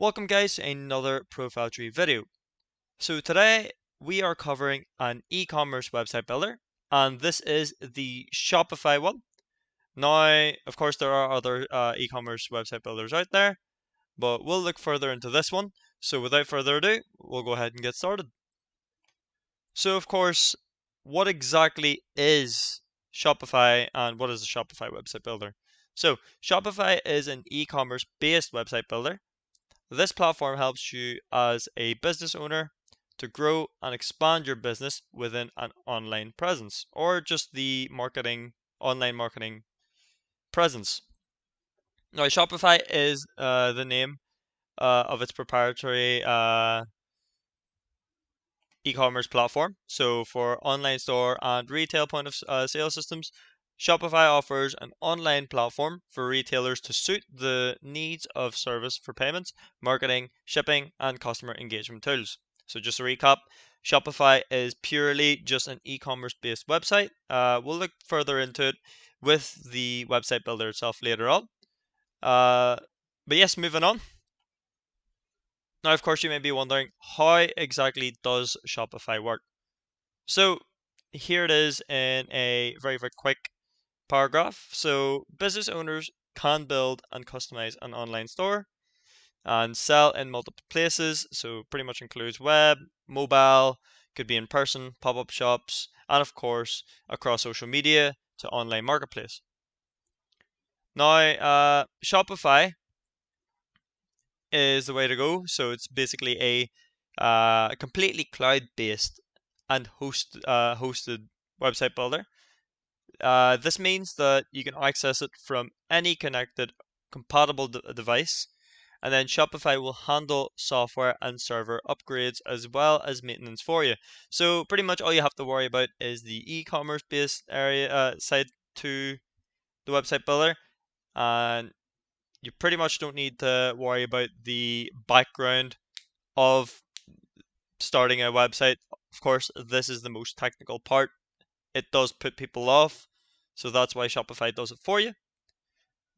Welcome guys to another profile tree video. So today we are covering an e-commerce website builder, and this is the Shopify one. Now, of course, there are other e-commerce website builders out there, but we'll look further into this one. So without further ado, we'll go ahead and get started. So of course, what exactly is Shopify and what is a Shopify website builder? So Shopify is an e-commerce based website builder. This platform helps you as a business owner to grow and expand your business within an online presence or just the online marketing presence. Now, Shopify is the name of its proprietary e-commerce platform. So for online store and retail point of sale systems, Shopify offers an online platform for retailers to suit the needs of service for payments, marketing, shipping, and customer engagement tools. So just to recap, Shopify is purely just an e-commerce based website. We'll look further into it with the website builder itself later on. But yes, moving on. Now, of course, you may be wondering, how exactly does Shopify work? So here it is in a very, very quick paragraph. So business owners can build and customize an online store and sell in multiple places. So pretty much includes web, mobile, could be in person, pop-up shops, and of course across social media to online marketplace. Now, Shopify is the way to go. So it's basically a completely cloud-based and hosted website builder. This means that you can access it from any connected compatible device, and then Shopify will handle software and server upgrades as well as maintenance for you. So pretty much all you have to worry about is the e-commerce based side to the website builder, and you pretty much don't need to worry about the background of starting a website. Of course, this is the most technical part. It does put people off, so that's why Shopify does it for you.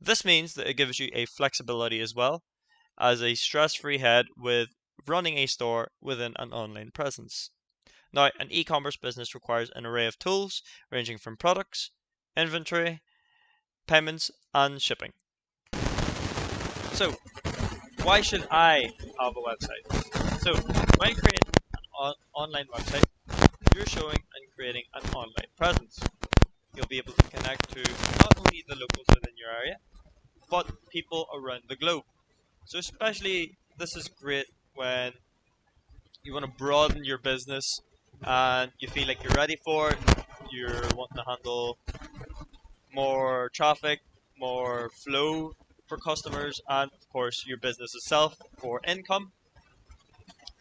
This means that it gives you a flexibility as well as a stress-free head with running a store within an online presence. Now, an e-commerce business requires an array of tools ranging from products, inventory, payments, and shipping. So, why should I have a website? So, when creating an online website, you're showing and creating an online presence. You'll be able to connect to not only the locals within your area, but people around the globe. So especially this is great when you want to broaden your business and you feel like you're ready for it. You're wanting to handle more traffic, more flow for customers, and of course your business itself for income.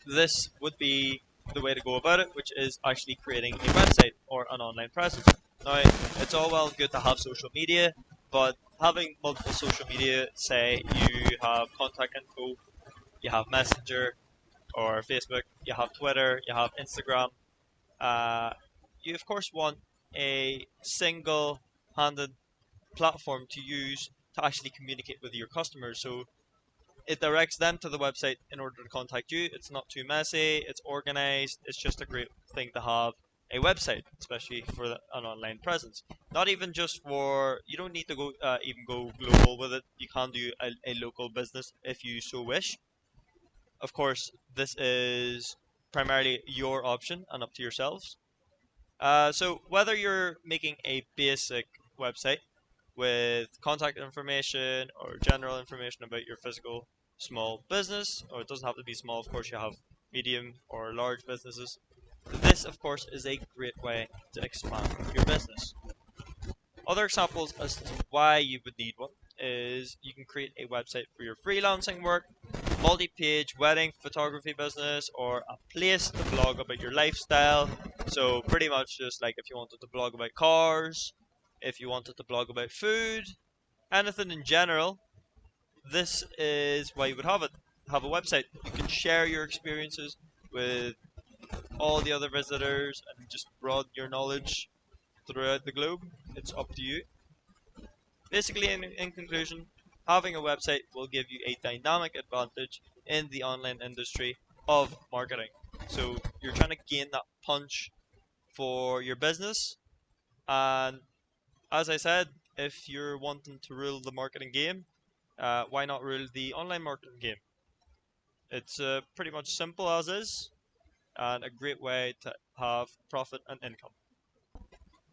This would be the way to go about it, which is actually creating a website or an online presence. Now, it's all well and good to have social media, but having multiple social media, say you have contact info, you have Messenger or Facebook, you have Twitter, you have Instagram, uh, you of course want a single-handed platform to use to actually communicate with your customers. So it directs them to the website in order to contact you. It's not too messy, it's organized, it's just a great thing to have a website, especially for an online presence. Not even just for, you don't need to go even go global with it. You can do a local business if you so wish. Of course, this is primarily your option and up to yourselves. So whether you're making a basic website with contact information or general information about your physical small business, or it doesn't have to be small, of course, you have medium or large businesses. This, of course, is a great way to expand your business. Other examples as to why you would need one is you can create a website for your freelancing work, multi-page wedding photography business, or a place to blog about your lifestyle. So pretty much just like if you wanted to blog about cars, if you wanted to blog about food, anything in general, this is why you would have it. Have a website. You can share your experiences with all the other visitors and just broaden your knowledge throughout the globe. It's up to you. Basically, in conclusion, having a website will give you a dynamic advantage in the online industry of marketing. So you're trying to gain that punch for your business. And as I said, if you're wanting to rule the marketing game, why not rule the online marketing game? It's pretty much simple as is, and a great way to have profit and income.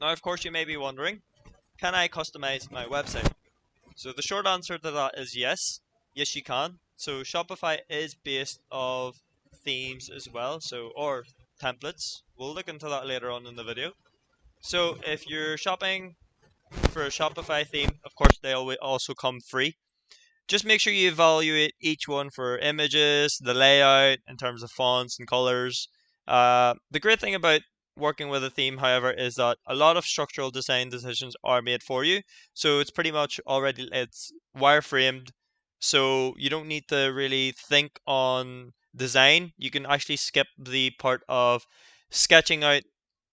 Now, of course, you may be wondering, can I customize my website? So the short answer to that is yes. Yes, you can. So Shopify is based of themes as well, or templates. We'll look into that later on in the video. So if you're shopping for a Shopify theme, of course they also come free. Just make sure you evaluate each one for images, the layout in terms of fonts and colors. The great thing about working with a theme, however, is that a lot of structural design decisions are made for you. So it's wireframed. So you don't need to really think on design. You can actually skip the part of sketching out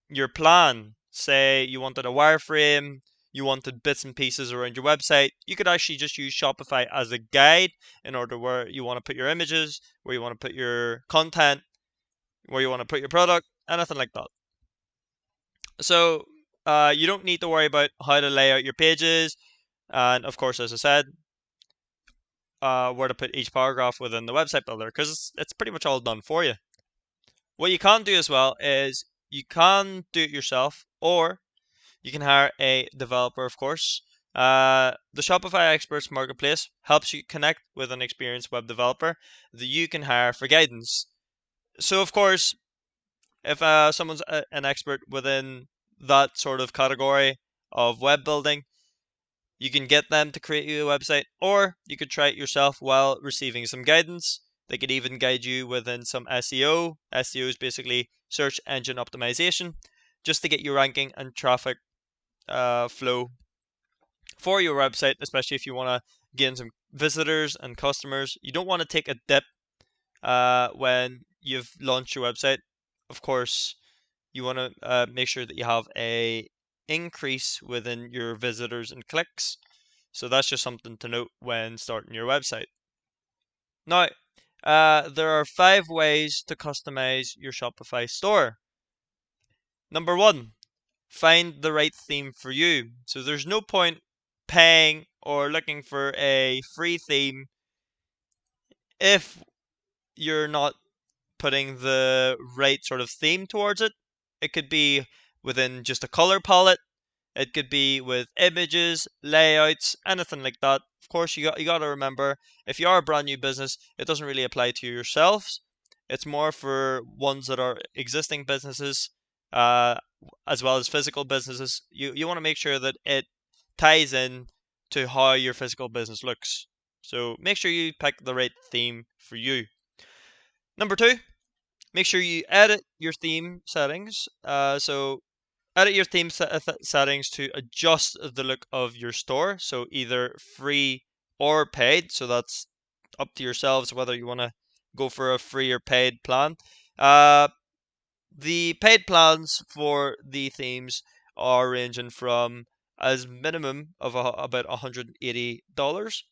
your plan. Say you wanted a wireframe, you wanted bits and pieces around your website, you could actually just use Shopify as a guide in order where you want to put your images, where you want to put your content, where you want to put your product, anything like that. So you don't need to worry about how to lay out your pages, and of course, as I said, where to put each paragraph within the website builder, because it's pretty much all done for you. What you can do as well is you can do it yourself, or you can hire a developer, of course. The Shopify Experts Marketplace helps you connect with an experienced web developer that you can hire for guidance. So, of course, if someone's an expert within that sort of category of web building, you can get them to create you a website, or you could try it yourself while receiving some guidance. They could even guide you within some SEO. SEO is basically search engine optimization, just to get you ranking and traffic flow for your website, especially if you want to gain some visitors and customers. You don't want to take a dip when you've launched your website. Of course, you want to make sure that you have a increase within your visitors and clicks. So that's just something to note when starting your website. Now, there are 5 ways to customize your Shopify store. Number 1, find the right theme for you. So there's no point paying or looking for a free theme if you're not putting the right sort of theme towards it. It could be within just a color palette. It could be with images, layouts, anything like that. Of course, you got to remember, if you are a brand new business, it doesn't really apply to yourselves. It's more for ones that are existing businesses, uh, as well as physical businesses. You want to make sure that it ties in to how your physical business looks. So make sure you pick the right theme for you. Number 2, make sure you edit your theme settings. So edit your theme settings to adjust the look of your store. So either free or paid. So that's up to yourselves whether you want to go for a free or paid plan. The paid plans for the themes are ranging from as minimum of about $180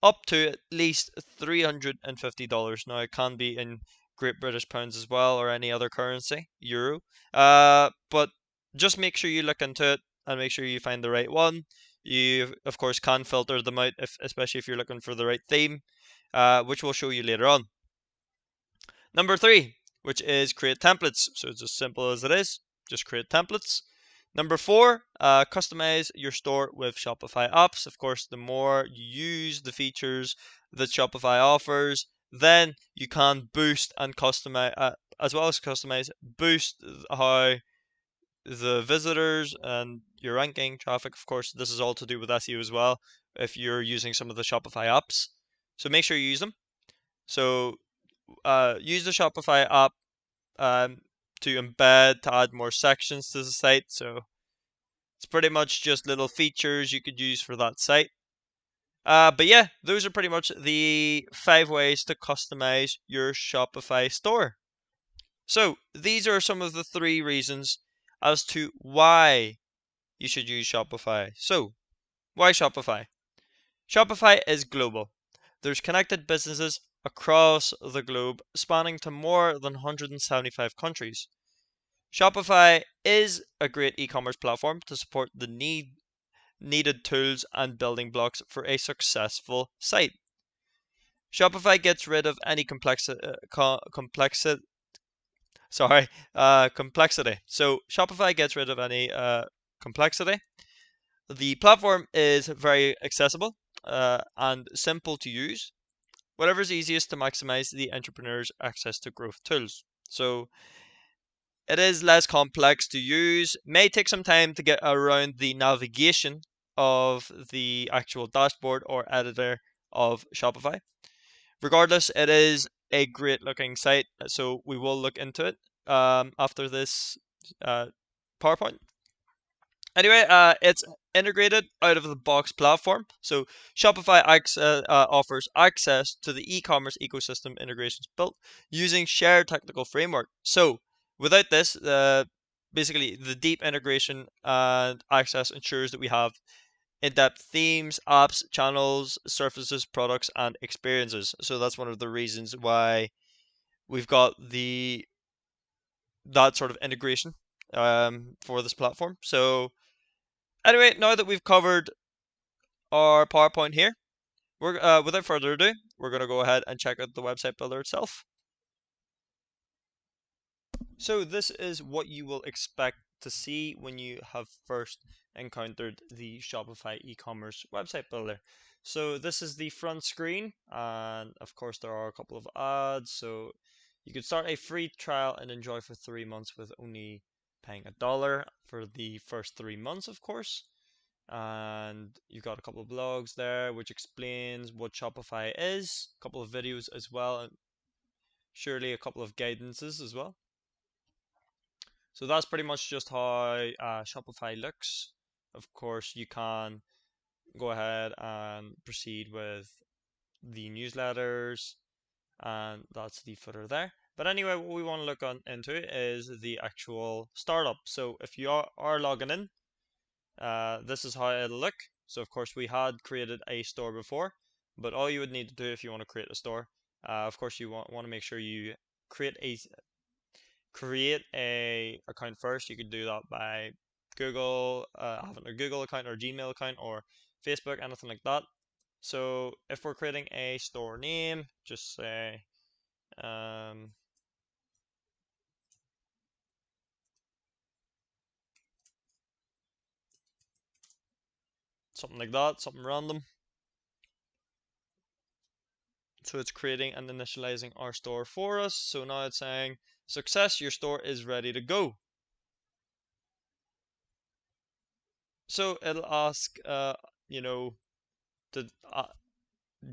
up to at least $350. Now it can be in Great British pounds as well, or any other currency, euro. But just make sure you look into it and make sure you find the right one. You of course can filter them out, especially if you're looking for the right theme, which we'll show you later on. Number 3, which is create templates. So it's as simple as it is. Just create templates. Number 4, customize your store with Shopify apps. Of course, the more you use the features that Shopify offers, then you can boost and customize, as well as customize, boost how the visitors and your ranking traffic. Of course, this is all to do with SEO as well, if you're using some of the Shopify apps. So make sure you use them. So use the Shopify app to embed, to add more sections to the site. So it's pretty much just little features you could use for that site. But yeah, those are pretty much the 5 ways to customize your Shopify store. So these are some of the 3 reasons as to why you should use Shopify. So why Shopify? Shopify is global. There's connected businesses across the globe, spanning to more than 175 countries. Shopify is a great e-commerce platform to support the needed tools and building blocks for a successful site. Shopify gets rid of any complexity. So Shopify gets rid of any complexity. The platform is very accessible and simple to use. Whatever's easiest to maximize the entrepreneur's access to growth tools. So it is less complex to use, may take some time to get around the navigation of the actual dashboard or editor of Shopify. Regardless, it is a great looking site, so we will look into it after this uh, PowerPoint. Anyway, it's integrated out of the box platform. So Shopify offers access to the e-commerce ecosystem integrations built using shared technical framework. So without this, basically the deep integration and access ensures that we have in-depth themes, apps, channels, surfaces, products, and experiences. So that's one of the reasons why we've got that sort of integration for this platform. So anyway, now that we've covered our PowerPoint here, we're without further ado, we're going to go ahead and check out the website builder itself. So this is what you will expect to see when you have first encountered the Shopify e-commerce website builder. So this is the front screen, and of course there are a couple of ads. So you could start a free trial and enjoy for 3 months with only paying $1 for the first 3 months, of course. And you've got a couple of blogs there which explains what Shopify is, a couple of videos as well, and surely a couple of guidances as well. So that's pretty much just how Shopify looks. Of course, you can go ahead and proceed with the newsletters, and that's the footer there. But anyway, what we want to look into is the actual startup. So if you are logging in, this is how it'll look. So of course we had created a store before, but all you would need to do if you want to create a store, of course you want to make sure you create a account first. You could do that by Google, having a Google account or Gmail account or Facebook, anything like that. So if we're creating a store name, just say something like that, something random. So it's creating and initializing our store for us. So now it's saying, success, your store is ready to go. So it'll ask, you know, to,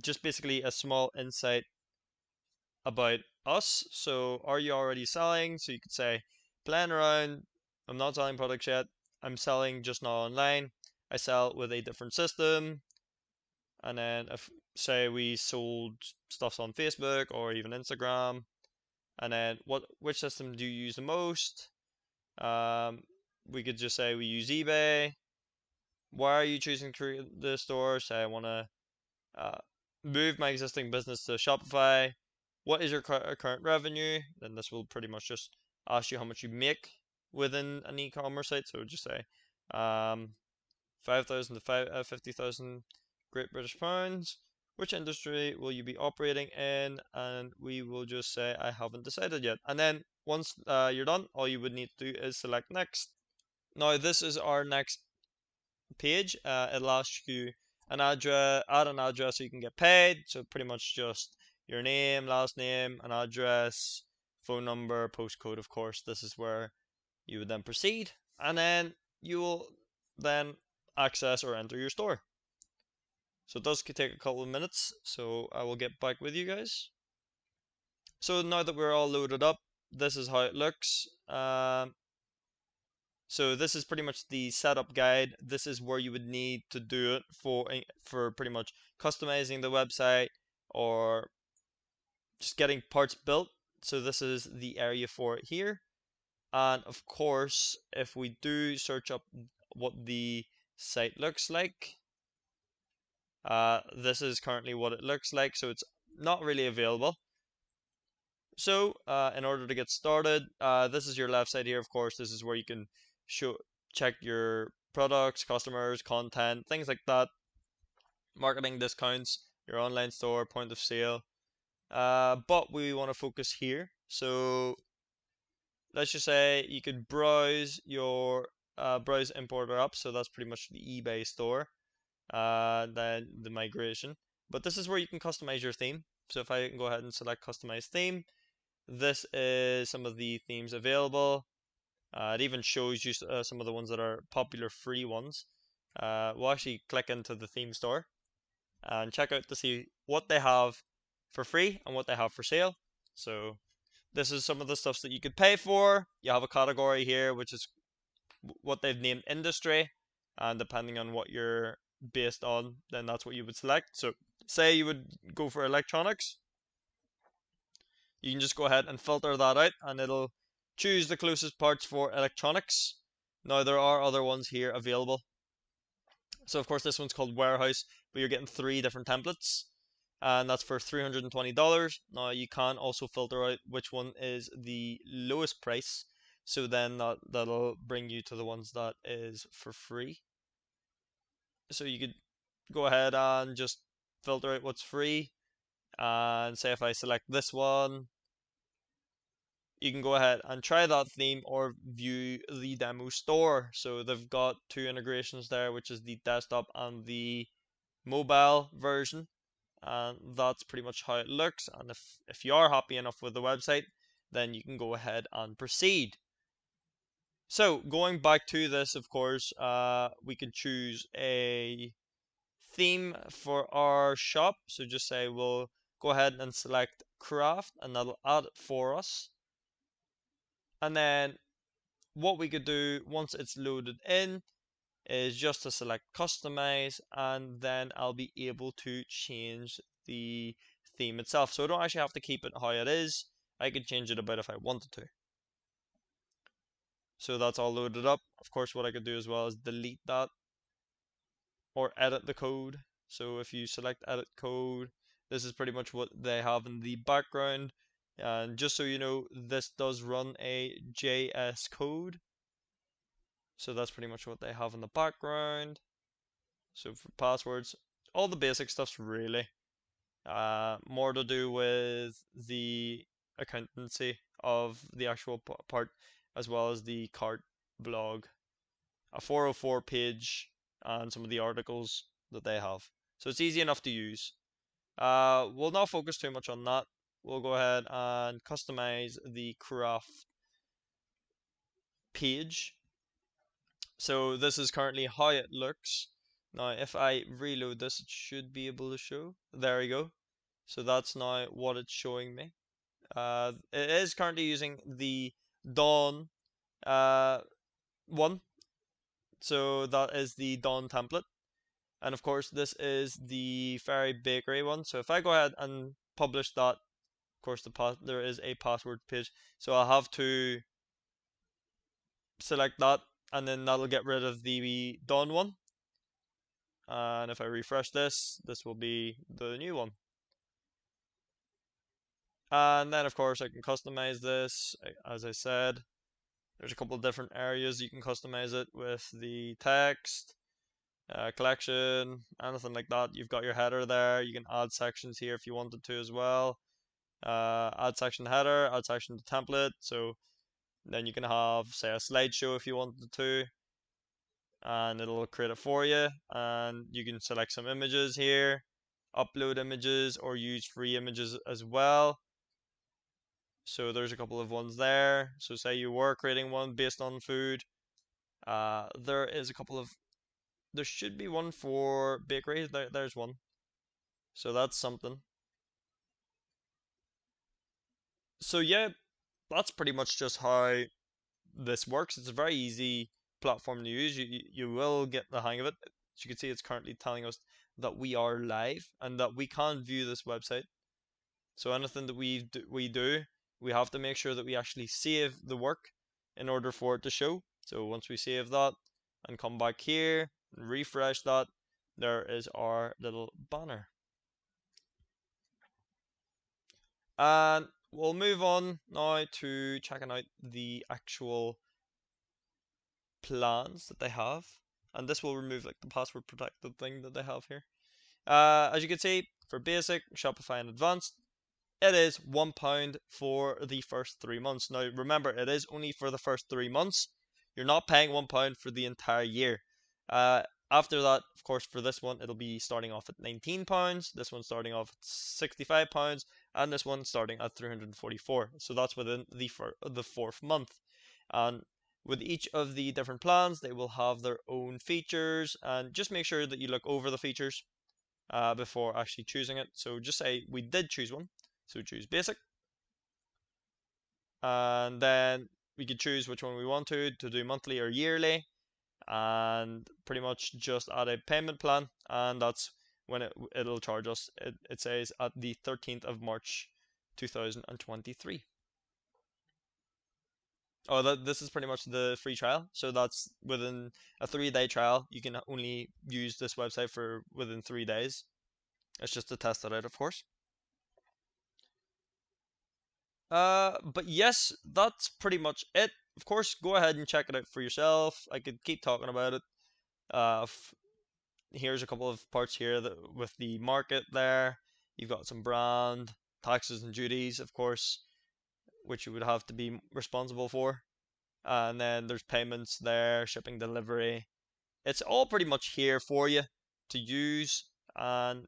just basically a small insight about us. So are you already selling? So you could say, playing around, I'm not selling products yet. I'm selling just now online. I sell with a different system. And then if say we sold stuffs on Facebook or even Instagram, and then which system do you use the most? We could just say we use eBay. Why are you choosing to create the store? Say I want to uh, move my existing business to Shopify. What is your current revenue? Then this will pretty much just ask you how much you make within an e-commerce site. So just say 5,000 to 50,000 Great British Pounds. Which industry will you be operating in? And we will just say I haven't decided yet. And then once you're done, all you would need to do is select next. Now this is our next page. It'll ask you add an address so you can get paid. So pretty much just your name, last name, an address, phone number, postcode, of course. This is where you would then proceed, and then you will then access or enter your store. So it does take a couple of minutes, so I will get back with you guys. So now that we're all loaded up, this is how it looks. So this is pretty much the setup guide. This is where you would need to do it for pretty much customizing the website or just getting parts built. So this is the area for it here. And of course, if we do search up what the site looks like, this is currently what it looks like. So it's not really available. So in order to get started, this is your left side here. Of course, this is where you can check your products, customers, content, things like that, marketing discounts, your online store, point of sale. But we want to focus here. So let's just say you could browse your browse importer up. So that's pretty much the eBay store. Then the migration. But this is where you can customize your theme. So if I can go ahead and select customize theme, this is some of the themes available. It even shows you some of the ones that are popular free ones. We'll actually click into the theme store and check out to see what they have for free and what they have for sale. So this is some of the stuff that you could pay for. You have a category here, which is what they've named industry, and depending on what you're based on, then that's what you would select. So say you would go for electronics, you can just go ahead and filter that out and it'll choose the closest parts for electronics. Now there are other ones here available. So of course this one's called warehouse, but you're getting 3 different templates, and that's for $320. Now you can also filter out which one is the lowest price, so then that'll bring you to the ones that is for free. So you could go ahead and just filter out what's free, and say if I select this one, you can go ahead and try that theme or view the demo store. So they've got 2 integrations there, which is the desktop and the mobile version, and that's pretty much how it looks. And if you are happy enough with the website, then you can go ahead and proceed. So going back to this, of course, we can choose a theme for our shop. So just say we'll go ahead and select craft, and that'll add it for us. And then what we could do once it's loaded in is just to select customize, and then I'll be able to change the theme itself. So I don't actually have to keep it how it is. I could change it a bit if I wanted to. So that's all loaded up. Of course, what I could do as well is delete that or edit the code. So if you select edit code, this is pretty much what they have in the background. And just so you know, this does run a JS code. So that's pretty much what they have in the background. So for passwords, all the basic stuff's really more to do with the accountancy of the actual part, as well as the cart blog, a 404 page, and some of the articles that they have. So it's easy enough to use. We'll not focus too much on that. We'll go ahead and customize the craft page. So this is currently how it looks. Now if I reload this, it should be able to show. There we go. So that's now what it's showing me. It is currently using the Dawn one. So that is the Dawn template. And of course this is the Fairy Bakery one. So if I go ahead and publish that, of course there is a password page. So I'll have to select that, and then that'll get rid of the Dawn one. And if I refresh this, this will be the new one. And then of course I can customize this. As I said, there's a couple of different areas you can customize it with: the text, collection, anything like that. You've got your header there. You can add sections here if you wanted to as well. Add section header, add section to template. So then you can have, say, a slideshow if you wanted to, and it'll create it for you. And you can select some images here, upload images, or use free images as well. So there's a couple of ones there. So say you were creating one based on food. There is a couple of, there should be one for bakery. There's one. So that's something. So yeah, that's pretty much just how this works. It's a very easy platform to use. You will get the hang of it. As you can see, it's currently telling us that we are live and that we can view this website. So anything that we do, we have to make sure that we actually save the work in order for it to show. So once we save that and come back here and refresh that, there is our little banner. And we'll move on now to checking out the actual plans that they have. And this will remove like the password protected thing that they have here. As you can see, for basic, Shopify and advanced, it is £1 for the first 3 months. Now, remember, it is only for the first 3 months. You're not paying £1 for the entire year. After that, of course, for this one, it'll be starting off at £19. This one starting off at £65, and this one starting at £344. So that's within the fourth month. And with each of the different plans, they will have their own features, and just make sure that you look over the features before actually choosing it. So just say we did choose one. So choose basic, and then we could choose which one we want to do monthly or yearly, and pretty much just add a payment plan, and that's when it'll charge us. It says at the 13th of March 2023. Oh, this is pretty much the free trial. So that's within a 3-day trial. You can only use this website for within 3 days. It's just to test it out, of course. But yes, that's pretty much it. Of course, go ahead and check it out for yourself. I could keep talking about it. Here's a couple of parts here that with the market there. You've got some brand, taxes and duties, of course, which you would have to be responsible for. And then there's payments there, shipping, delivery. It's all pretty much here for you to use. And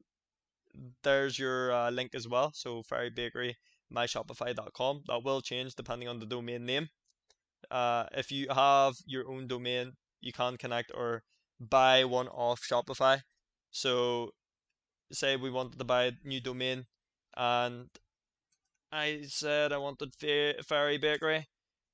there's your link as well. So Fairy Bakery, myshopify.com. That will change depending on the domain name. If you have your own domain, you can connect or buy one off Shopify. So say we wanted to buy a new domain, and I said I wanted Fairy Bakery.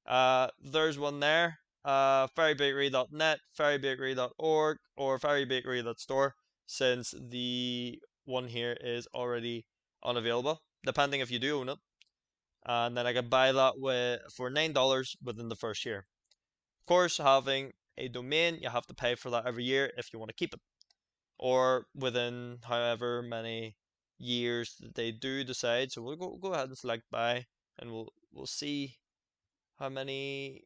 There's one there. Fairybakery.net, fairybakery.org, or fairybakery.store, since the one here is already unavailable, depending if you do own it. And then I could buy that for $9 within the first year. Of course, having a domain, you have to pay for that every year if you want to keep it, or within however many years that they do decide. So we'll go ahead and select buy, and we'll see how many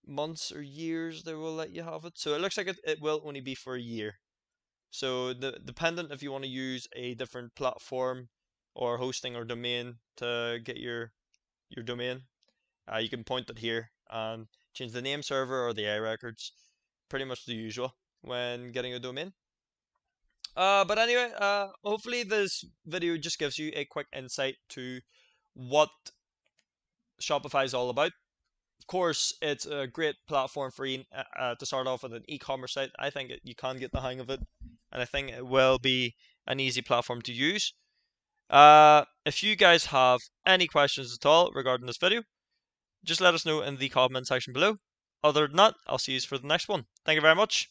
months or years they will let you have it. So it looks like it will only be for a year. So dependent if you want to use a different platform or hosting or domain to get your domain, you can point it here and change the name server or the A records. Pretty much the usual when getting a domain. But anyway, hopefully this video just gives you a quick insight to what Shopify is all about. Of course, it's a great platform for you to start off with an e-commerce site. I think you can get the hang of it, and I think it will be an easy platform to use. If you guys have any questions at all regarding this video, just let us know in the comment section below. Other than that, I'll see you for the next one. Thank you very much.